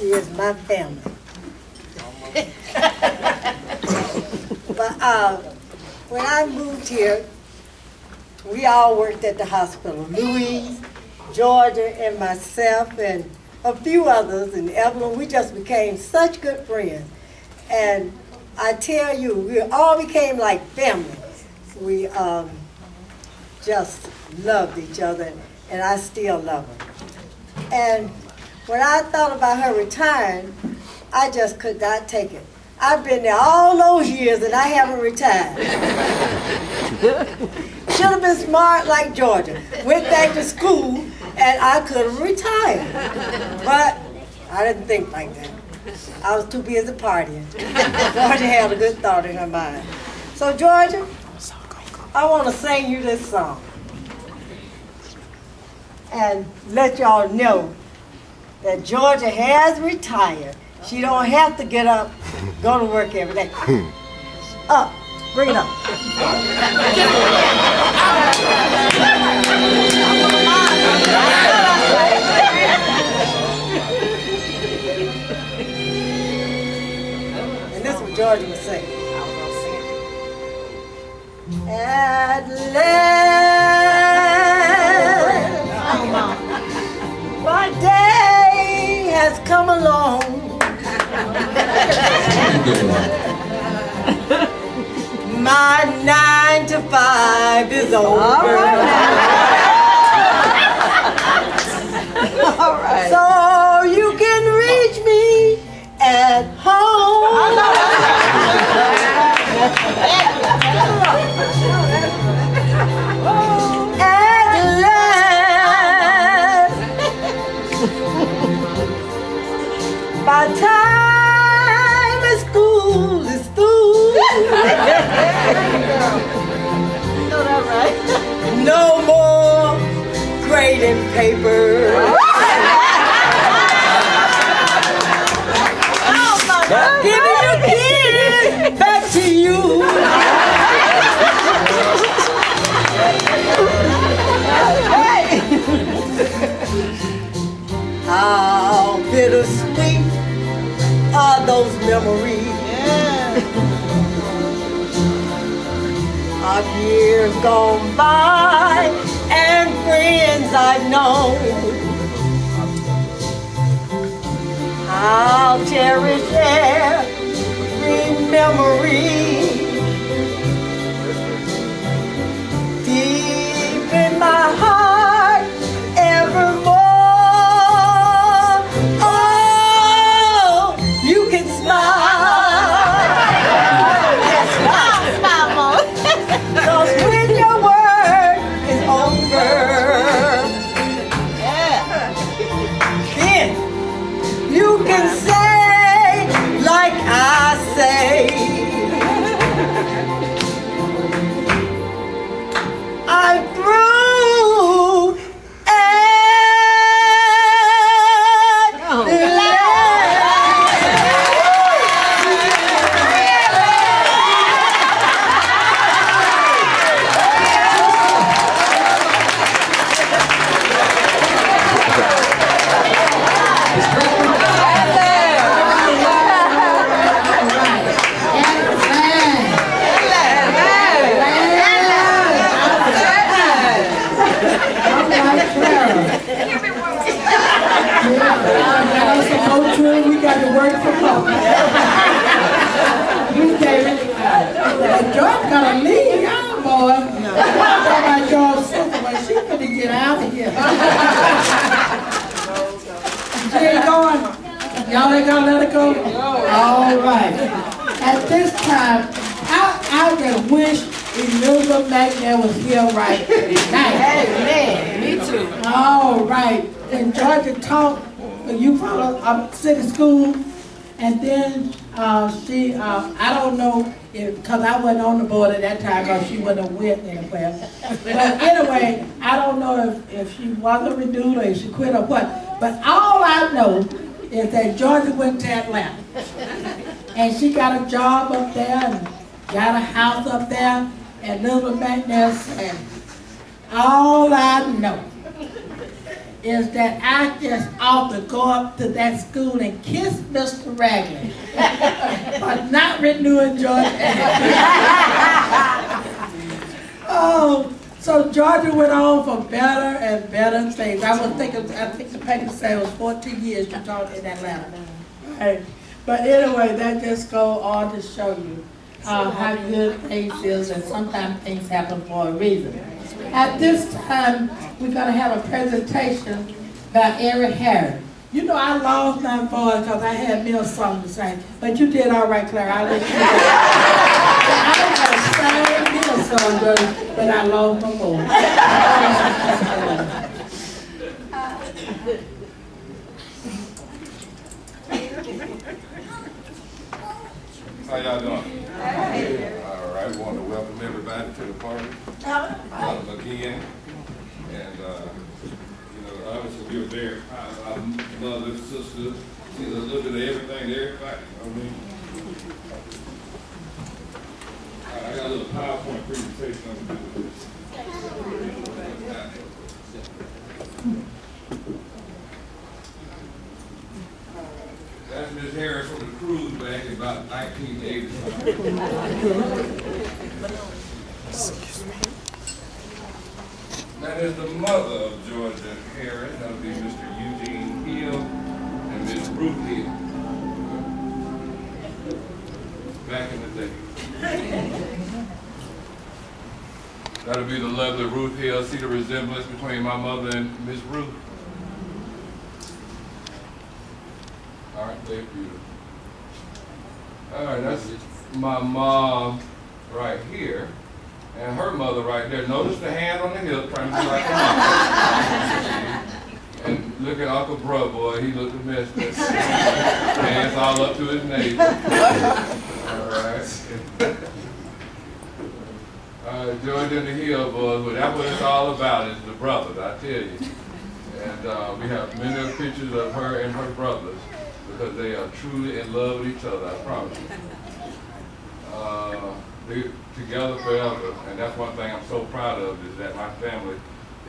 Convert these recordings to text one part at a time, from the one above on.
She is my family. But when I moved here, we all worked at the hospital. Louise, Georgia, and myself, and a few others, and Evelyn, we just became such good friends. And I tell you, we all became like family. We just loved each other, and I still love her. And when I thought about her retiring, I just could not take it. I've been there all those years and I haven't retired. Should have been smart like Georgia. Went back to school and I could have retired. But I didn't think like that. I was too busy partying. Georgia had a good thought in her mind. So Georgia, I want to sing you this song. And let y'all know that Georgia has retired. She don't have to get up, go to work every day. Up, bring it up. And this is what Georgia was saying. At last, my day has come along. My 9 to 5 is over. All right. So you can reach me at home. At last, by time school is through. You know that, right? No more grading paper. Giving your kids back to you. How bittersweet are those memories? Of years gone by and friends I've known. I'll cherish every memory deep in my heart evermore. Oh, you can smile. You can say like I say, I'm through at we got to work from home. George got to leave, y'all, boy. About George's sister, but she finna get out of here. She ain't going. Y'all ain't gonna let her go? All right. At this time, I just wish Elizabeth McNair was here right tonight. Amen. Me too. All right. When Georgia taught you follow city school, and then she, I don't know if, because I wasn't on the board at that time, because she wouldn't have went anywhere. But anyway, I don't know if she wasn't renewed or if she quit or what. But all I know is that Georgia went to Atlanta. And she got a job up there and got a house up there and Elizabeth McNair. And all I know is that I just ought to go up to that school and kiss Mr. Ragley for not renewing Georgia. Oh, so Georgia went on for better and better things. I think the paper said it was 14 years you taught in Atlanta. Right. But anyway, that just go on to show you how good things is, and sometimes things happen for a reason. At this time, we're going to have a presentation by Eric Harris. You know, I lost my voice because I had me a song to sing, but you did all right, Claire. I'll let you know. I don't have to sing me a song, but I lost my voice. How y'all doing? Hey. All right, we want to welcome everybody to the party again. And, honestly, we were there. Our mother, sister, see a little bit of everything to everybody. You know what I mean? I got a little PowerPoint presentation I'm going to do with That's Ms. Harris from the cruise back in about 1980. That is the mother of Georgia Harris. That would be Mr. Eugene Hill and Ms. Ruth Hill. Back in the day. That would be the lovely Ruth Hill. See the resemblance between my mother and Ms. Ruth? All right, they're beautiful. All right, that's my mom right here, and her mother right there. Notice the hand on the hip, trying to be like her mom. And look at Uncle Bro, boy, he looked a mess. Hands all up to his navel. All right. Georgia and the Hill boys, well, that's what it's all about, is the brothers, I tell you. And we have many pictures of her and her brothers, because they are truly in love with each other, I promise you. They're together forever, and that's one thing I'm so proud of, is that my family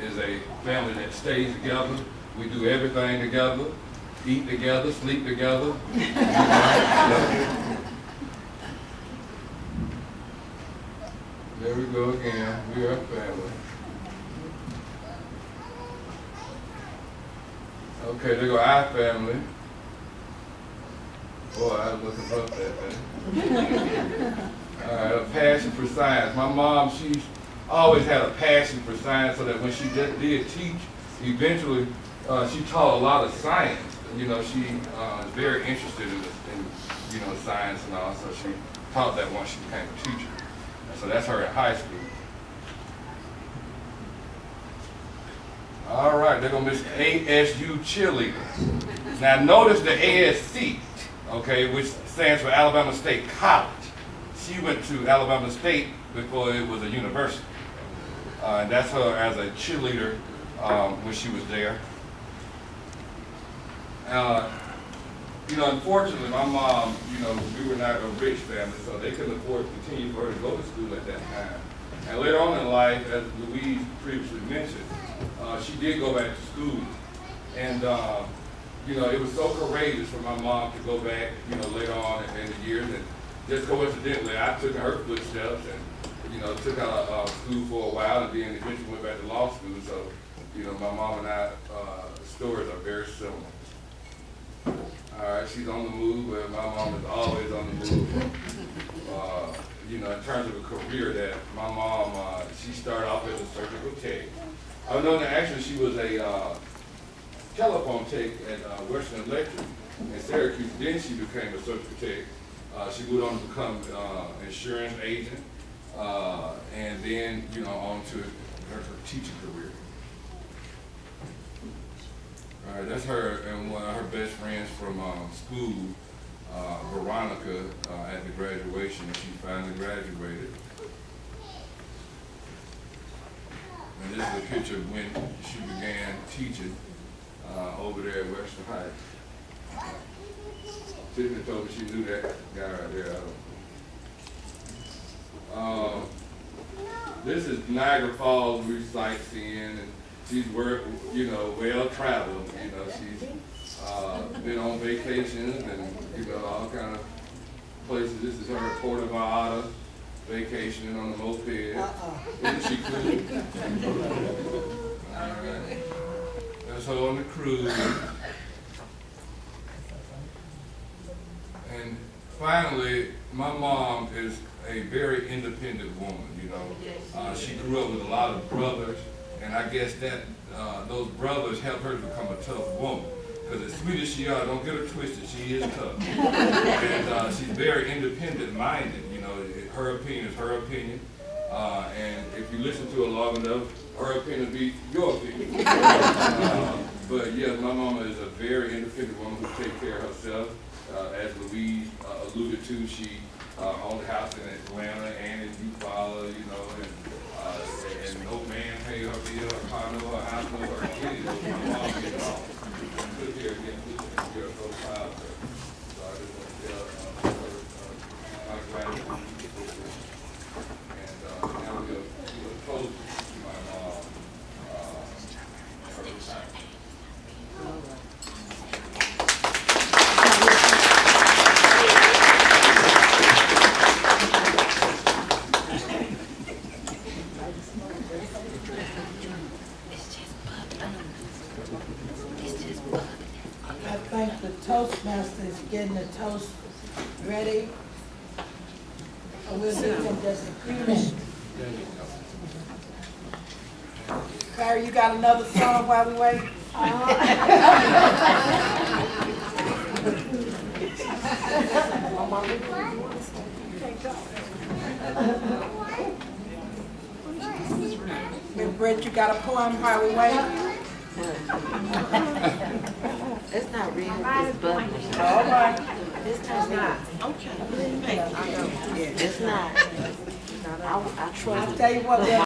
is a family that stays together. We do everything together, eat together, sleep together. There we go again, we are a family. Okay, there go our family. Boy, I was looking up that thing. All right, a passion for science. My mom, she always had a passion for science, so that when she just did teach, eventually she taught a lot of science. You know, she is very interested in science and all, so she taught that once she became a teacher. And so that's her in high school. All right, they're gonna miss ASU cheerleaders. Now notice the ASC. Okay, which stands for Alabama State College. She went to Alabama State before it was a university. And that's her as a cheerleader when she was there. Unfortunately, my mom, we were not a rich family, so they couldn't afford to continue for her to go to school at that time. And later on in life, as Louise previously mentioned, she did go back to school. And it was so courageous for my mom to go back, later on in the years. And just coincidentally, I took her footsteps and, took out of school for a while, and then eventually went back to law school. So, my mom and I stories are very similar. All right, she's on the move, but my mom is always on the move. In terms of a career that my mom, she started off as a surgical tech. I know that actually she was a telephone tech at Western Electric in Syracuse. Then she became a surgical tech. She moved on to become insurance agent, and then on to her teaching career. All right, that's her and one of her best friends from school, Veronica, at the graduation. She finally graduated. And this is a picture of when she began teaching over there at Western Heights. Tiffany told me she knew that guy right there. This is Niagara Falls, we sightseeing, and she's well traveled. She's been on vacations and all kind of places. This is her Puerto Vallarta vacationing on the moped. Isn't she cool? All right. That's her on the cruise. And finally, my mom is a very independent woman. She grew up with a lot of brothers, and I guess that those brothers helped her to become a tough woman. Because as sweet as she are, don't get her twisted, she is tough. And she's very independent-minded. Her opinion is her opinion. And if you listen to her long enough, her opinion will be your opinion. But yes, my mama is a very independent woman who takes care of herself. As Louise alluded to, she owned a house in Atlanta and in Eufaula, and no man paid her bill, her car note, her house note, her kids. My mom did it all. Took care of them, took care of so proud of her. So I just want to tell her my gratitude. And now we'll close my mom, her retirement. I think the Toastmaster is getting the toast ready. We'll do it in just a few minutes. Barry, you got another song while we wait? Miss Brett, you got a poem while we wait? It's not real, it's bubbly. All right. It's not. Okay. It's not. I trust. I'll tell you what,